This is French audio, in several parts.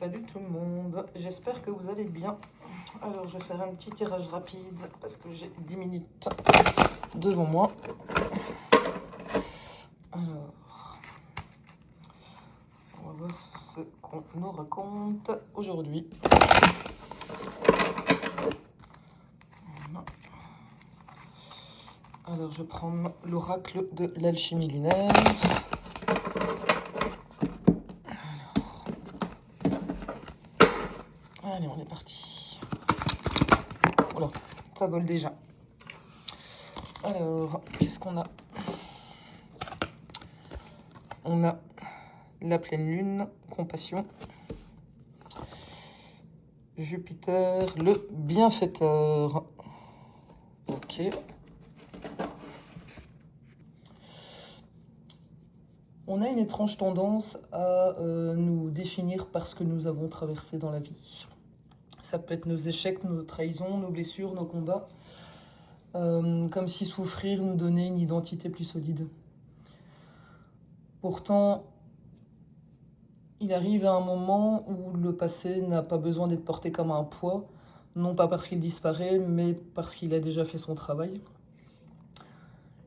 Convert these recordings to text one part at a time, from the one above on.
Salut tout le monde, j'espère que vous allez bien. Alors je vais faire un petit tirage rapide parce que j'ai 10 minutes devant moi. Alors, on va voir ce qu'on nous raconte aujourd'hui. Voilà. Alors je prends l'oracle de l'alchimie lunaire. Allez, on est parti. Voilà, ça vole déjà. Alors, qu'est-ce qu'on a? On a la pleine lune, compassion. Jupiter, le bienfaiteur. Ok. On a une étrange tendance à nous définir par ce que nous avons traversé dans la vie. Ça peut être nos échecs, nos trahisons, nos blessures, nos combats. Comme si souffrir nous donnait une identité plus solide. Pourtant, il arrive à un moment où le passé n'a pas besoin d'être porté comme un poids, non pas parce qu'il disparaît, mais parce qu'il a déjà fait son travail.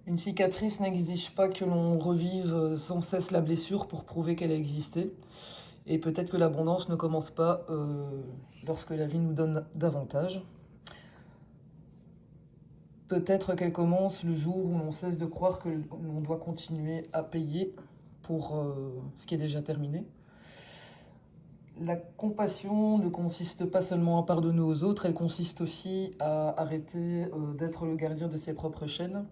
Une cicatrice n'exige pas que l'on revive sans cesse la blessure pour prouver qu'elle a existé. Et peut-être que l'abondance ne commence pas lorsque la vie nous donne davantage. Peut-être qu'elle commence le jour où l'on cesse de croire que l'on doit continuer à payer pour ce qui est déjà terminé. La compassion ne consiste pas seulement à pardonner aux autres, elle consiste aussi à arrêter d'être le gardien de ses propres chaînes,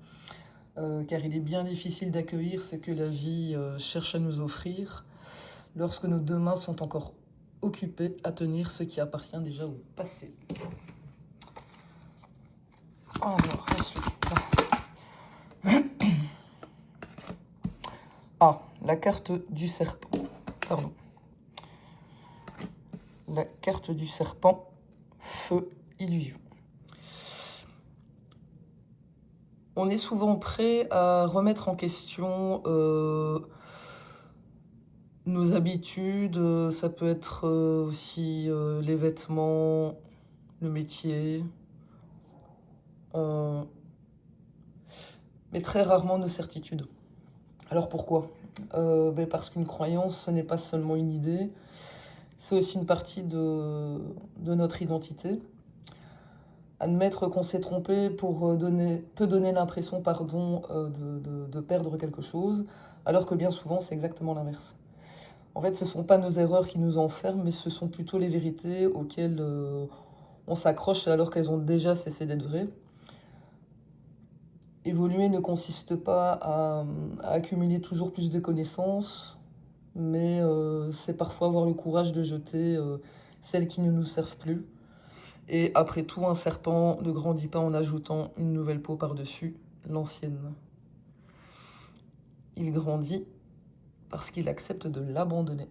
car il est bien difficile d'accueillir ce que la vie cherche à nous offrir lorsque nos deux mains sont encore occupées à tenir ce qui appartient déjà au passé. Alors, ensuite... Ah, la carte du serpent. Pardon. La carte du serpent, feu, illusion. On est souvent prêt à remettre en question nos habitudes. Ça peut être aussi les vêtements, le métier, mais très rarement nos certitudes. Alors pourquoi? Parce qu'une croyance, ce n'est pas seulement une idée, c'est aussi une partie de notre identité. Admettre qu'on s'est trompé peut donner l'impression de perdre quelque chose, alors que bien souvent c'est exactement l'inverse. En fait, ce ne sont pas nos erreurs qui nous enferment, mais ce sont plutôt les vérités auxquelles on s'accroche alors qu'elles ont déjà cessé d'être vraies. Évoluer ne consiste pas à accumuler toujours plus de connaissances, mais c'est parfois avoir le courage de jeter celles qui ne nous servent plus. Et après tout, un serpent ne grandit pas en ajoutant une nouvelle peau par-dessus l'ancienne. Il grandit parce qu'il accepte de l'abandonner.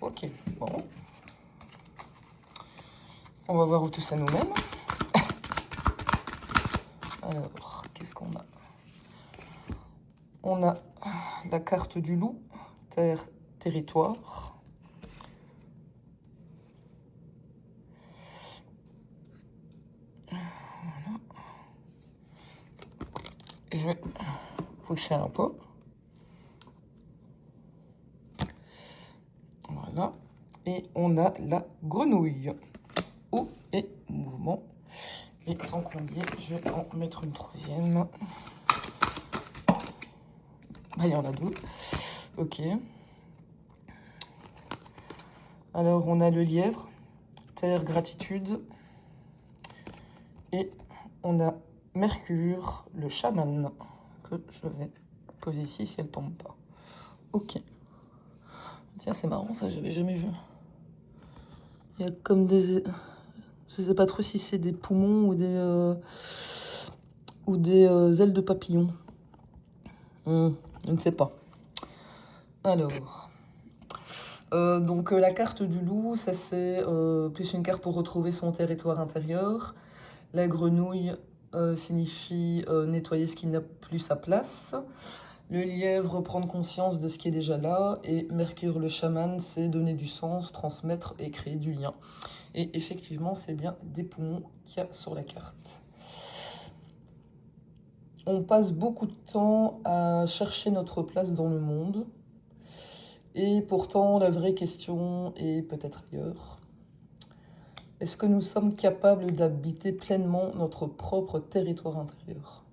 Ok, bon. On va voir où tout ça nous mène. Alors, qu'est-ce qu'on a? On a la carte du loup, terre, territoire. Voilà. Je vais pousser un peu. Voilà. Et on a la grenouille. Eau et mouvement. Et tant qu'on y est, je vais en mettre une troisième. Il y en a deux. Ok. Alors, on a le lièvre, terre, gratitude. Et on a Mercure, le chaman, que je vais poser ici si elle tombe pas. Ok. Tiens, c'est marrant ça, j'avais jamais vu. Il y a comme des... Je sais pas trop si c'est des poumons ou des ailes de papillon. Je ne sais pas. Alors... donc la carte du loup, ça c'est plus une carte pour retrouver son territoire intérieur. La grenouille signifie nettoyer ce qui n'a plus sa place. Le lièvre, prendre conscience de ce qui est déjà là. Et Mercure, le chaman, c'est donner du sens, transmettre et créer du lien. Et effectivement, c'est bien des poumons qu'il y a sur la carte. On passe beaucoup de temps à chercher notre place dans le monde. Et pourtant, la vraie question est peut-être ailleurs. Est-ce que nous sommes capables d'habiter pleinement notre propre territoire intérieur ?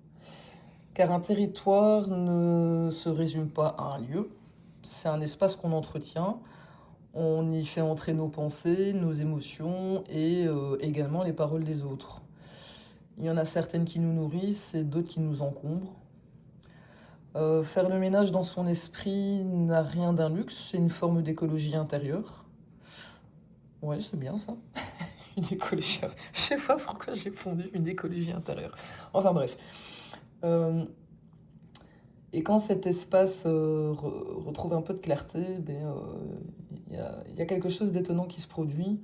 Car un territoire ne se résume pas à un lieu. C'est un espace qu'on entretient. On y fait entrer nos pensées, nos émotions et également les paroles des autres. Il y en a certaines qui nous nourrissent et d'autres qui nous encombrent. Faire le ménage dans son esprit n'a rien d'un luxe, c'est une forme d'écologie intérieure. Ouais, c'est bien ça. Une écologie... Je sais pas pourquoi j'ai fondu une écologie intérieure. Enfin bref. Et quand cet espace retrouve un peu de clarté, y a quelque chose d'étonnant qui se produit.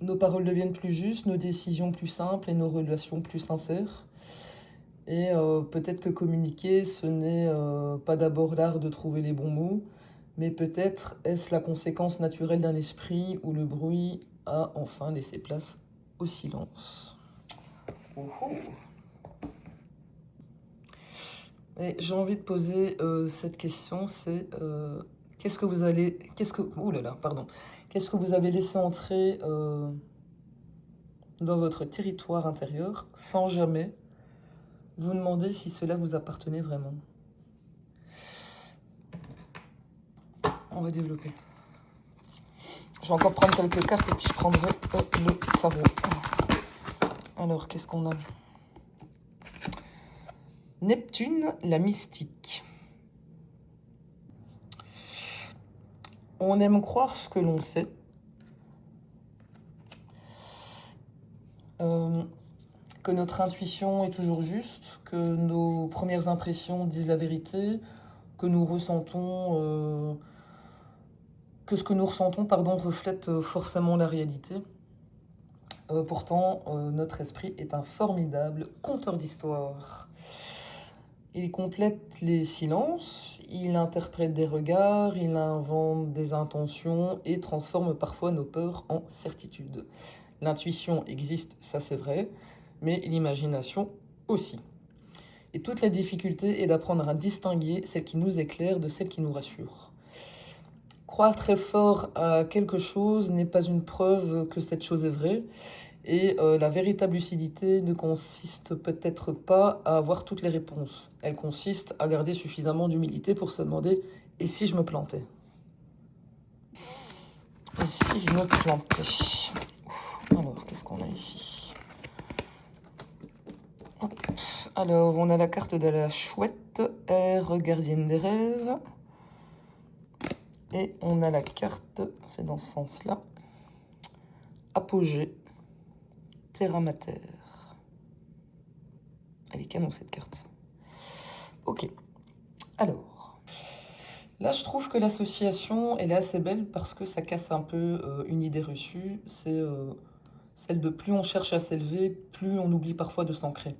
Nos paroles deviennent plus justes, nos décisions plus simples et nos relations plus sincères. Et peut-être que communiquer, ce n'est pas d'abord l'art de trouver les bons mots, mais peut-être est-ce la conséquence naturelle d'un esprit où le bruit a enfin laissé place au silence. Oh oh. Et j'ai envie de poser cette question, c'est qu'est-ce que vous avez laissé entrer dans votre territoire intérieur sans jamais vous demander si cela vous appartenait vraiment. On va développer. Je vais encore prendre quelques cartes et puis je prendrai le tarot. Alors, qu'est-ce qu'on a ? Neptune, la mystique. On aime croire ce que l'on sait. Que notre intuition est toujours juste, que nos premières impressions disent la vérité, que nous ressentons, que ce que nous ressentons, reflète forcément la réalité. Pourtant, notre esprit est un formidable conteur d'histoires. Il complète les silences, il interprète des regards, il invente des intentions et transforme parfois nos peurs en certitudes. L'intuition existe, ça c'est vrai, mais l'imagination aussi. Et toute la difficulté est d'apprendre à distinguer celle qui nous éclaire de celle qui nous rassure. Croire très fort à quelque chose n'est pas une preuve que cette chose est vraie. Et la véritable lucidité ne consiste peut-être pas à avoir toutes les réponses. Elle consiste à garder suffisamment d'humilité pour se demander « et si je me plantais ?» Et si je me plantais ? Alors, qu'est-ce qu'on a ici ? Hop. Alors, on a la carte de la chouette, R, gardienne des rêves. Et on a la carte, c'est dans ce sens-là, apogée, terra mater. Elle est canon cette carte. Ok. Alors, là je trouve que l'association elle est assez belle parce que ça casse un peu une idée reçue. C'est celle de plus on cherche à s'élever, plus on oublie parfois de s'ancrer.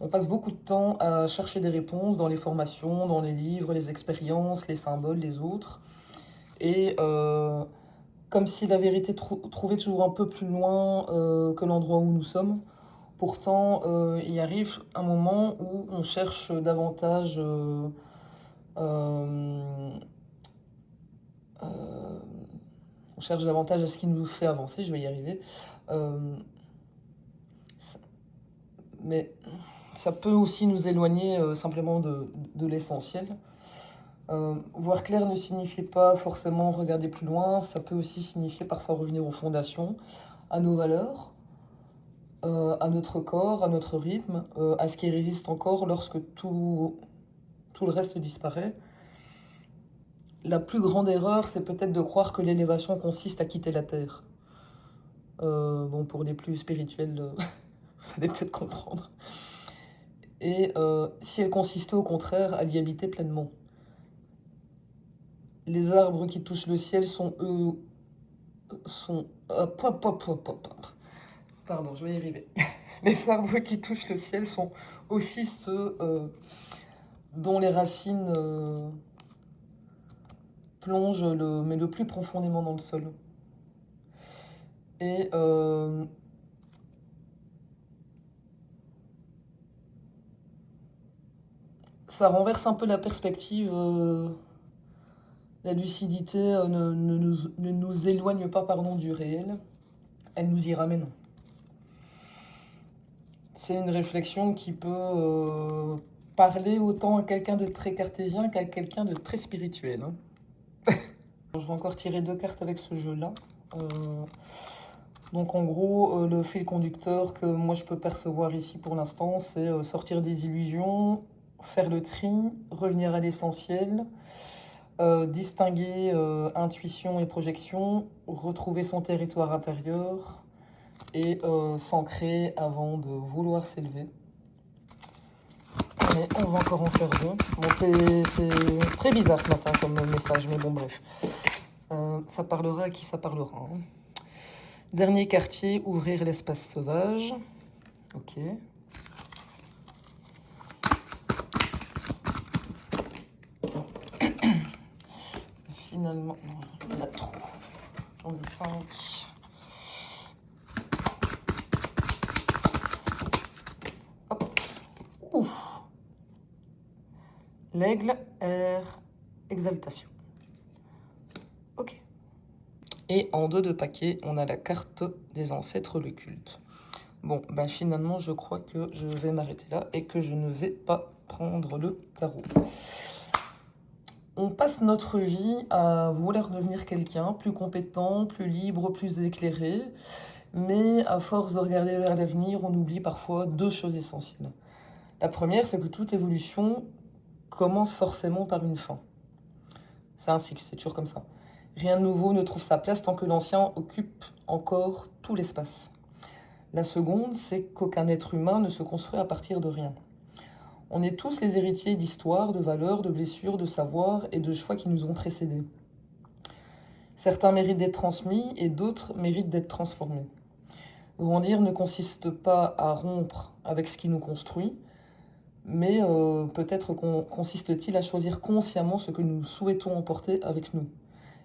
On passe beaucoup de temps à chercher des réponses dans les formations, dans les livres, les expériences, les symboles, les autres. Et comme si la vérité trouvait toujours un peu plus loin que l'endroit où nous sommes. Pourtant, il arrive un moment où on cherche davantage à ce qui nous fait avancer, je vais y arriver. Mais ça peut aussi nous éloigner simplement de l'essentiel. Voir clair ne signifie pas forcément regarder plus loin, ça peut aussi signifier parfois revenir aux fondations, à nos valeurs, à notre corps, à notre rythme, à ce qui résiste encore lorsque tout le reste disparaît. La plus grande erreur, c'est peut-être de croire que l'élévation consiste à quitter la Terre. Bon, pour les plus spirituels, vous allez peut-être comprendre. Et si elle consistait au contraire à y habiter pleinement. Les arbres qui touchent le ciel sont eux... Pardon, je vais y arriver. Les arbres qui touchent le ciel sont aussi ceux dont les racines plongent mais le plus profondément dans le sol. Et ça renverse un peu la perspective. La lucidité ne nous éloigne pas, pardon, du réel, elle nous y ramène. C'est une réflexion qui peut parler autant à quelqu'un de très cartésien qu'à quelqu'un de très spirituel. Je vais encore tirer 2 cartes avec ce jeu-là. Donc en gros, le fil conducteur que moi je peux percevoir ici pour l'instant, c'est sortir des illusions, faire le tri, revenir à l'essentiel, distinguer intuition et projection, retrouver son territoire intérieur et s'ancrer avant de vouloir s'élever. Mais on va encore en faire 2. Bon, c'est très bizarre ce matin comme message, mais bon, bref. Ça parlera à qui ça parlera. Hein. Dernier quartier, ouvrir l'espace sauvage. Ok. Finalement, non, il y en a trop. J'en ai 5. Hop. Ouf. L'aigle, air, exaltation. Ok. Et en 2 de paquet, on a la carte des ancêtres, le culte. Bon, ben finalement, je crois que je vais m'arrêter là et que je ne vais pas prendre le tarot. On passe notre vie à vouloir devenir quelqu'un, plus compétent, plus libre, plus éclairé. Mais à force de regarder vers l'avenir, on oublie parfois 2 choses essentielles. La première, c'est que toute évolution commence forcément par une fin. C'est un cycle, c'est toujours comme ça. Rien de nouveau ne trouve sa place tant que l'ancien occupe encore tout l'espace. La seconde, c'est qu'aucun être humain ne se construit à partir de rien. On est tous les héritiers d'histoires, de valeurs, de blessures, de savoirs et de choix qui nous ont précédés. Certains méritent d'être transmis et d'autres méritent d'être transformés. Grandir ne consiste pas à rompre avec ce qui nous construit, mais peut-être consiste-t-il à choisir consciemment ce que nous souhaitons emporter avec nous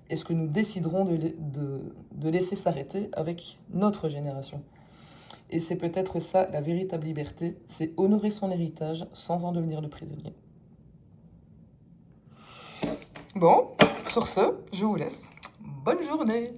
et ce que nous déciderons de laisser s'arrêter avec notre génération. Et c'est peut-être ça la véritable liberté, c'est honorer son héritage sans en devenir le prisonnier. Bon, sur ce, je vous laisse. Bonne journée!